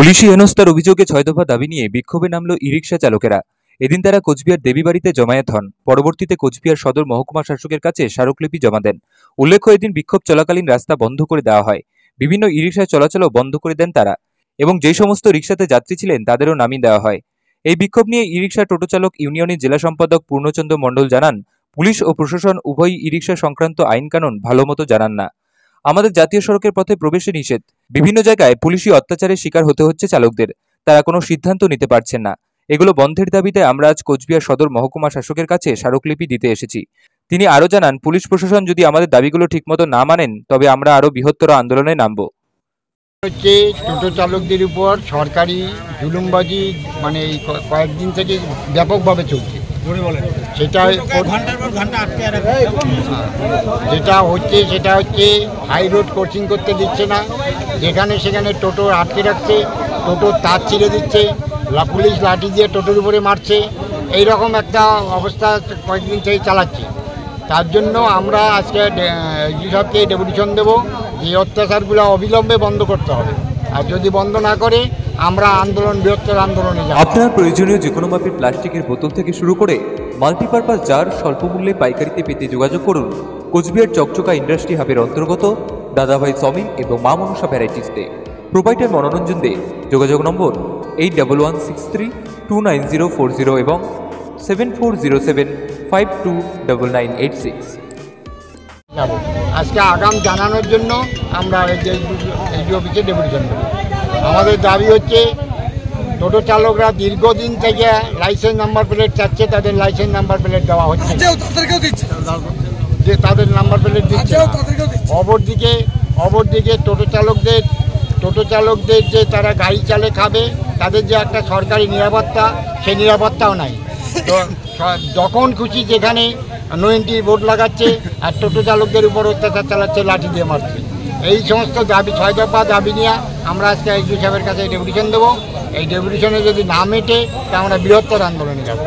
পুলিশি হেনস্থার অভিযোগে ৬ দফা দাবি নিয়ে বিক্ষোভে নামল ই-রিকশা চালকেরা। এদিন তারা কোচবিহার দেবীবাড়িতে জমায়েত হন। পরবর্তীতে কোচবিহার সদর মহকুমা শাসকের কাছে স্মারকলিপি জমা দেন। উল্লেখ্য, এদিন বিক্ষোভ চলাকালীন রাস্তা বন্ধ করে দেওয়া হয়। বিভিন্ন ই-রিকশা চলাচলও বন্ধ করে দেন তারা এবং যে সমস্ত রিকশাতে যাত্রী ছিলেন তাদেরও নামিয়ে দেওয়া হয়। এই বিক্ষোভ নিয়ে ই-রিকশা টোটো চালক ইউনিয়নের জেলা সম্পাদক পূর্ণচন্দ্র মণ্ডল জানান, পুলিশ ও প্রশাসন উভয়ই ই-রিকশা সংক্রান্ত আইন কানুন ভালোমতো জানান না। আমাদের জাতীয় সড়কের পথে প্রবেশে নিষেধ। বিভিন্ন জায়গায় পুলিশি অত্যাচারের শিকার হতে হচ্ছে চালকদের। তারা কোনো সিদ্ধান্ত নিতে পারছেন না। এগুলো বন্ধের দাবিতে আমরা আজ কোচবিহার সদর মহকুমা শাসকের কাছে স্মারকলিপি দিতে এসেছি। তিনি আরও জানান, পুলিশ প্রশাসন যদি আমাদের দাবিগুলো ঠিকমতো না মানেন তবে আমরা আরও বৃহত্তর আন্দোলনে নামব। হচ্ছে টোটো চালকদের উপর সরকারি জুলুমবাজি এই কয়েকদিন থেকে ব্যাপকভাবে চলছে। সেটা হচ্ছে হাই রোড ক্রসিং করতে দিচ্ছে না, যেখানে সেখানে টোটো আটকে রাখছে, টোটোর তার ছিঁড়ে দিচ্ছে, পুলিশ লাঠি দিয়ে টোটোর উপরে মারছে। এইরকম একটা অবস্থা কয়েকদিন থেকে চালাচ্ছে। তার জন্য আমরা আজকে সবকে ডেপুটেশন দেবো যে অত্যাচারগুলো অবিলম্বে বন্ধ করতে হবে, আর যদি বন্ধ না করে আমরা বৃহত্তর আন্দোলনে যাব। আপনার প্রয়োজনীয় যে কোনো মাপের প্লাস্টিকের বোতল থেকে শুরু করে মাল্টিপারপাস জার স্বল্প মূল্যে পাইকারিতে পেতে যোগাযোগ করুন কোচবিহার চকচকা ইন্ডাস্ট্রি হাবের অন্তর্গত দাদাভাই সমিং এবং মা মনসা ভ্যারাইটিসতে। প্রোপাইটার মনোরঞ্জন দে। যোগাযোগ নম্বর 8113329040 এবং 7407529986। আজকে আগাম জানানোর জন্য আমরা এই অফিসে ডেপুটেশন দেব। আমাদের দাবি হচ্ছে টোটো চালকরা দীর্ঘদিন থেকে লাইসেন্স নাম্বার প্লেট চাচ্ছে, তাদের লাইসেন্স নাম্বার প্লেট দেওয়া হচ্ছে, যে তাদের নাম্বার প্লেট দিচ্ছে। অপরদিকে টোটো চালকদের যে তারা গাড়ি চালে খাবে, তাদের যে একটা সরকারি নিরাপত্তা, সেই নিরাপত্তাও নাই। তো যখন খুশি যেখানে নো এন্ট্রি বোর্ড লাগাচ্ছে আর টোটো চালকদের উপর অত্যাচার চালাচ্ছে, লাঠি দিয়ে মারছে। এই সমস্ত দাবি ৬ দফা দাবি নিয়ে আমরা আজকে আইজি সাহেবের কাছে ডেপুটেশন দেবো। এই ডেপুটেশনে যদি না মেটে তা আমরা বৃহত্তর আন্দোলনে যাব।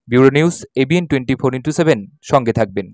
ব্যুরো নিউজ, ABN 24x7, সঙ্গে থাকবেন।